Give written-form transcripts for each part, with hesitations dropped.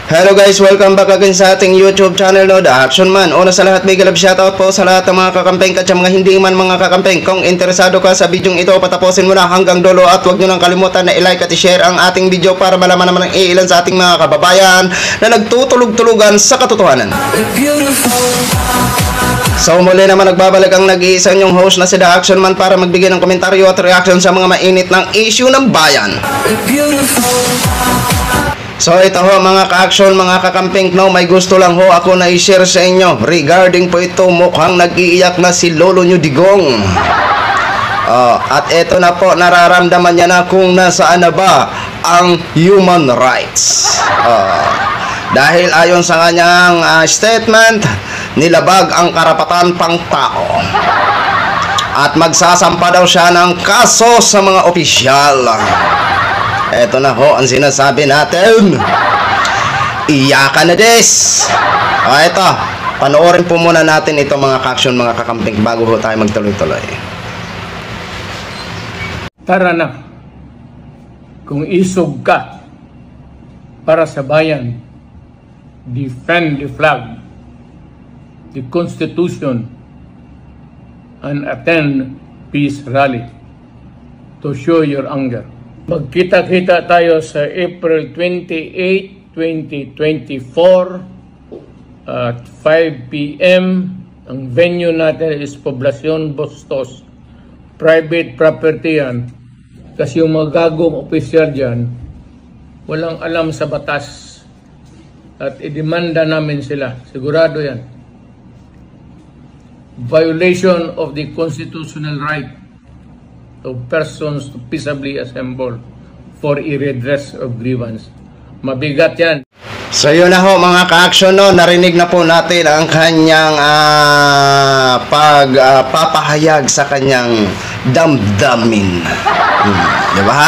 Hello guys, welcome back again sa ating YouTube channel, no, The Action Man. Una sa lahat, big love shoutout po sa lahat ng mga kakampeng at sa mga hindi man mga kakampeng. Kung interesado ka sa video ito, patapusin mo na hanggang dulo at huwag nyo nang kalimutan na i-like at i-share ang ating video para malaman naman ng ilan sa ating mga kababayan na nagtutulog-tulugan sa katotohanan. So muli naman nagbabalik ang nag-iisa nyong host na si The Action Man para magbigay ng komentaryo at reaction sa mga mainit ng issue ng bayan. So ito ho mga ka-action, mga kakamping, no, may gusto lang ho ako na i-share sa inyo regarding po ito. Mukhang nag-iiyak na si Lolo nyo Digong. At ito na po, nararamdaman niya na kung nasaan na ba ang human rights. Dahil ayon sa kanyang statement, nilabag ang karapatan pang tao. At magsasampa daw siya ng kaso sa mga opisyal. Eto na ho ang sinasabi natin. Iyakan na des. Ito, panoorin po muna natin ito mga ka-action, mga kakamping, bago ho tayo magtuloy-tuloy. Tara na. Kung isog ka para sa bayan, defend the flag, the Constitution, and attend peace rally to show your anger. Magkita-kita tayo sa April 28, 2024 at 5 p.m. Ang venue natin is Poblacion Bustos. Private property yan. Kasi yung mga gagong opisyal dyan, walang alam sa batas. At idemanda namin sila. Sigurado yan. Violation of the constitutional right of persons to peaceably assemble for a redress of grievance. Mabigat yan. So yun na ho mga ka-action, no, narinig na po natin ang kanyang pagpapahayag sa kanyang damdamin. Diba?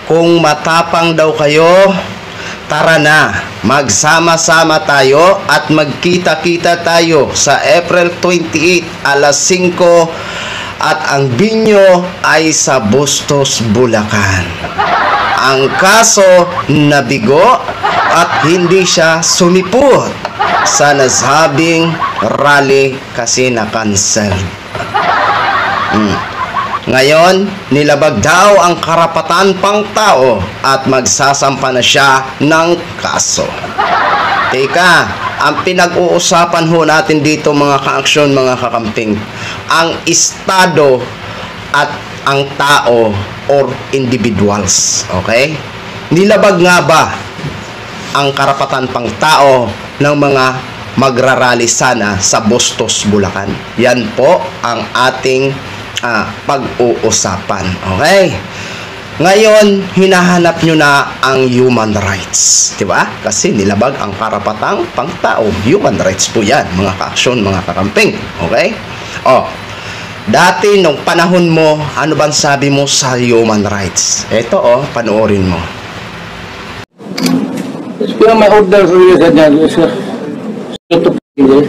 Kung matapang daw kayo, tara na, magsama-sama tayo at magkita-kita tayo sa April 28 alas 5 at ang binyo ay sa Bustos, Bulacan. Ang kaso, nabigo at hindi siya sumipot sa nasabing rally kasi na-cancel. Ngayon, nilabag daw ang karapatan pang tao at magsasampa na siya ng kaso. Teka, ang pinag-uusapan ho natin dito mga ka-aksyon, mga kakamping, ang estado at ang tao or individuals. Okay? Nilabag nga ba ang karapatan pang tao ng mga magrarally sana sa Bustos, Bulacan? Yan po ang ating pag-uusapan. Okay? Ngayon, hinahanap nyo na ang human rights. Diba? Kasi nilabag ang karapatang pangtao. Human rights po yan, mga ka-aksyon, mga kakamping. Okay? Dati, nung panahon mo, ano bang sabi mo sa human rights? Ito, panoorin mo. Kaya may order sa iyo sa dyan,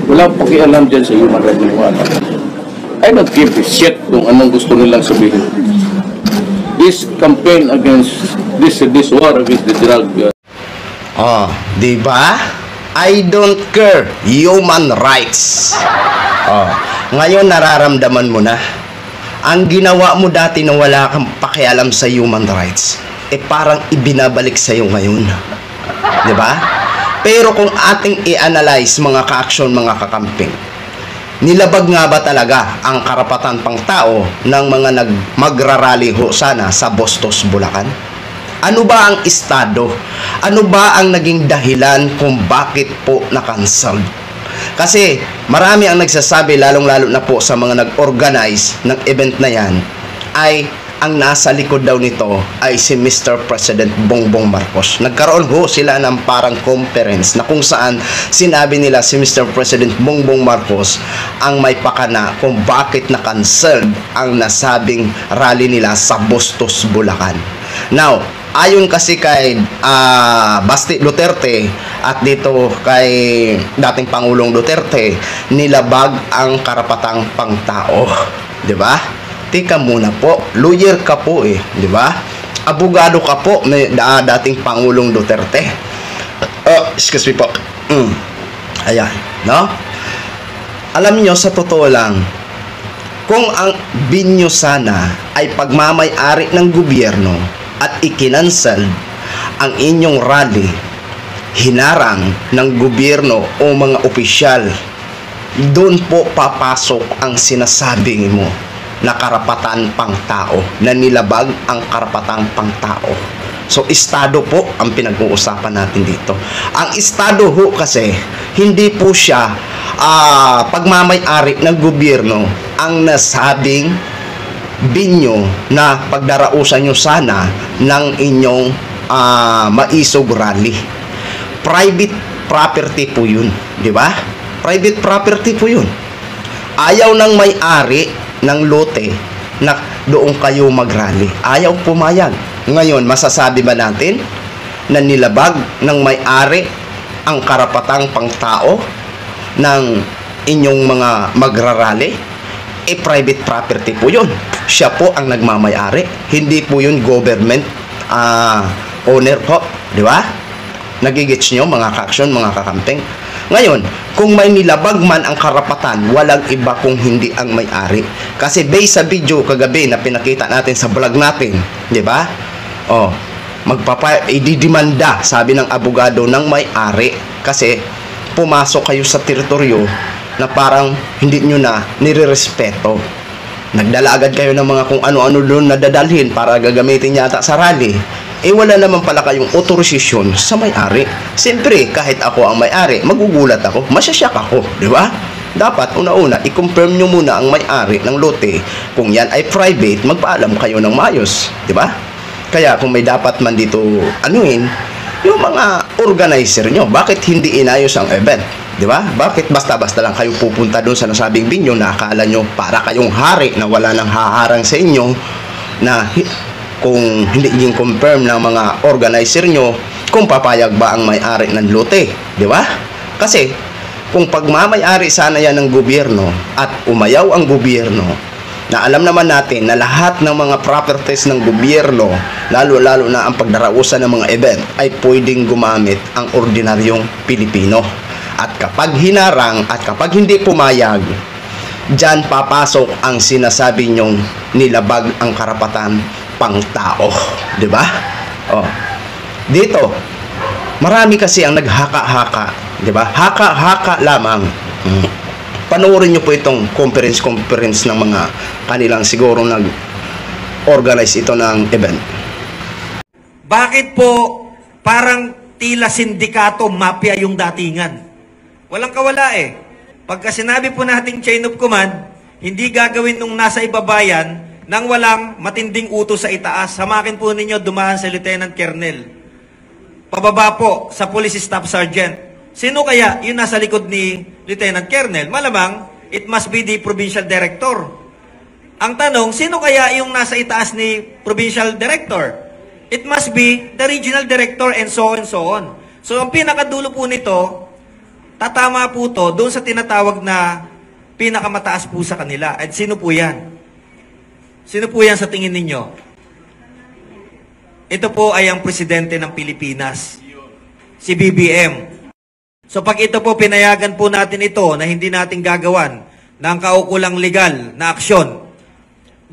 walang pakialam dyan sa human rights. I don't give a shit kung anong gusto nilang sabihin. This campaign against this war against the drug. Diba? I don't care. Human rights. Ngayon nararamdaman mo na. Ang ginawa mo dati na wala kang pakialam sa human rights, parang ibinabalik sa iyo ngayon. Diba? Pero kung ating i-analyze mga ka-action, mga kakamping, nilabag nga ba talaga ang karapatan pang tao ng mga magrarally ho sana sa Bustos, Bulacan? Ano ba ang estado? Ano ba ang naging dahilan kung bakit po na-cancel? Kasi marami ang nagsasabi, lalong-lalo na po sa mga nag-organize ng event na yan, ay ang nasa likod daw nito ay si Mr. President Bongbong Marcos. Nagkaroon ho sila ng parang conference na kung saan sinabi nila si Mr. President Bongbong Marcos ang may pakana kung bakit na-cancelled ang nasabing rally nila sa Bustos, Bulacan. Now, ayon kasi kay Basti Duterte at dito kay dating Pangulong Duterte, nilabag ang karapatang pangtao. 'Di ba? Tika muna po, lawyer ka po di ba? Abogado ka po, dating Pangulong Duterte. Excuse me po. Ayan, no? Alam nyo, sa totoo lang, kung ang binyo sana ay pagmamay-ari ng gobyerno at ikinansel ang inyong rally, hinarang ng gobyerno o mga opisyal, doon po papasok ang sinasabing mo na karapatan pang tao, na nilabag ang karapatang pang tao. So, estado po ang pinag-uusapan natin dito. Ang estado ho kasi, hindi po siya pagmamay-ari ng gobyerno ang nasabing binyo na pagdarausan nyo sana ng inyong maisog rally. Private property po yun, di ba? Private property po yun. Ayaw ng may-ari ng lote na doon kayo mag-rally. Ayaw pumayag. Ngayon, masasabi ba natin na nilabag ng may-ari ang karapatang pangtao ng inyong mga magrarally? Private property po yun. Siya po ang nagmamay-ari. Hindi po yun government owner po. Di ba? Nagigits nyo, mga ka-action, mga kakamping. Ngayon, kung may nilabag man ang karapatan, walang iba kung hindi ang may-ari. Kasi based sa video kagabi na pinakita natin sa vlog natin, di ba? Ididimanda, sabi ng abogado ng may-ari, kasi pumasok kayo sa teritoryo na parang hindi nyo na nirerespeto. Nagdala agad kayo ng mga kung ano-ano doon na dadalhin para gagamitin yata sa rally. Wala naman pala kayong otorisasyon sa may-ari. Siyempre, kahit ako ang may-ari, magugulat ako, masyasyak ako, di ba? Dapat, una-una, i-confirm nyo muna ang may-ari ng lote. Kung yan ay private, magpaalam kayo ng maayos, di ba? Kaya, kung may dapat man dito, yung mga organizer nyo, bakit hindi inayos ang event? Di ba? Bakit basta-basta lang kayo pupunta doon sa nasabing binyo na akala nyo para kayong hari na wala nang haharang sa inyo, na kung hindi yung confirm ng mga organizer nyo kung papayag ba ang may-ari ng lote, di ba? Kasi kung pagmamay-ari sana yan ng gobyerno at umayaw ang gobyerno, na alam naman natin na lahat ng mga properties ng gobyerno, lalo-lalo na ang pagdarausan ng mga event, ay pwedeng gumamit ang ordinaryong Pilipino. At kapag hinarang at kapag hindi pumayag, dyan papasok ang sinasabi nyong nilabag ang karapatan pang tao, di ba? Dito, marami kasi ang naghaka-haka, di ba? Haka-haka lamang. Panoorin nyo po itong conference ng mga kanilang siguro nag-organize ito ng event. Bakit po parang tila sindikato, mafia yung datingan? Walang kawala eh. Pagka sinabi po nating chain of command, hindi gagawin nung nasa ibabayan nang walang matinding utos sa itaas. Samakin po ninyo dumaan sa Lieutenant Colonel. Pababa po sa Police Staff Sergeant. Sino kaya yung nasa likod ni Lieutenant Colonel? Malamang, it must be the Provincial Director. Ang tanong, sino kaya yung nasa itaas ni Provincial Director? It must be the Regional Director and so on and so on. So, ang pinakadulo po nito, tatama po to doon sa tinatawag na pinakamataas po sa kanila. At sino po yan? Sino po yan sa tingin ninyo? Ito po ay ang presidente ng Pilipinas. Si BBM. So pag ito po pinayagan po natin ito na hindi natin gagawan ng kaukulang legal na aksyon,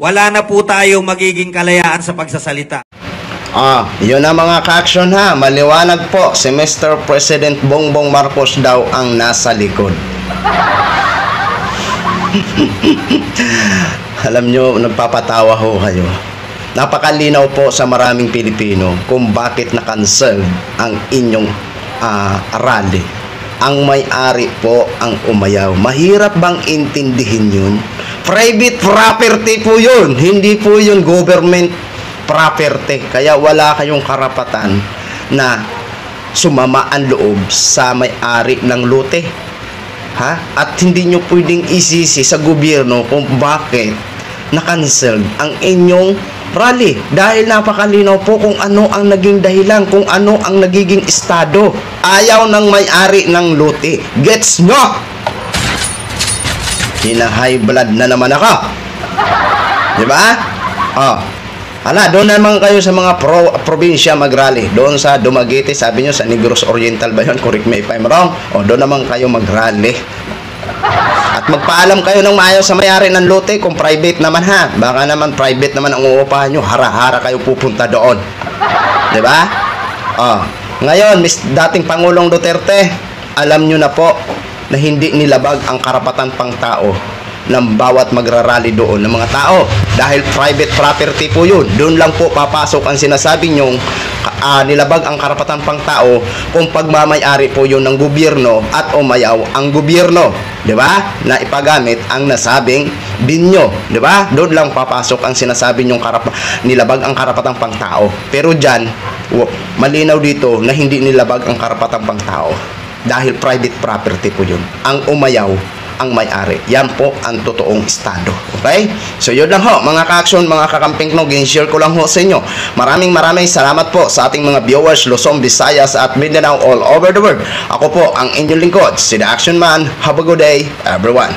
wala na po tayo magiging kalayaan sa pagsasalita. Yun na mga ka-action ha. Maliwanag po, si Mr. President Bongbong Marcos daw ang nasa likod. Alam nyo, nagpapatawa ho kayo. Napakalinaw po sa maraming Pilipino kung bakit na-cancel ang inyong rally. Ang may-ari po ang umayaw. Mahirap bang intindihin yun? Private property po yun. Hindi po yun government property. Kaya wala kayong karapatan na sumama ang loob sa may-ari ng lote. At hindi nyo pwedeng isisi sa gobyerno kung bakit na-cancel ang inyong rally. Dahil napakalinaw po kung ano ang naging dahilan, kung ano ang nagiging estado. Ayaw ng may-ari ng lote. Gets nyo? Hina-high blood na naman ako. Diba? Hala, doon naman kayo sa mga probinsya mag-rally. Doon sa Dumaguete, sabi nyo, sa Negros Oriental ba yun? Correct me if I'm wrong. O, doon naman kayo mag-rally. At magpaalam kayo ng maayos sa may-ari ng lote kung private naman ha. Baka naman private naman ang uupahan nyo. Hara-hara kayo pupunta doon. Diba? O, ngayon, dating Pangulong Duterte, alam nyo na po na hindi nilabag ang karapatan pang tao ng bawat magrarally doon ng mga tao dahil private property po yun. Doon lang po papasok ang sinasabi nyong nilabag ang karapatan pang tao kung pagmamay-ari po yun ng gobyerno at umayaw ang gobyerno, di ba? Na ipagamit ang nasabing binyo, di ba? Doon lang papasok ang sinasabi nyong nilabag ang karapatan pang tao. Pero diyan, malinaw dito na hindi nilabag ang karapatan pang tao dahil private property po yun. Ang umayaw ang may-ari. Yan po ang totoong estado. Okay? So yun lang ho, mga ka-action, mga kakamping no, gin-share ko lang ho sa inyo. Maraming salamat po sa ating mga viewers, Luzon, Visayas at Mindanao all over the world. Ako po ang inyong lingkod, si The Action Man. Have a good day, everyone.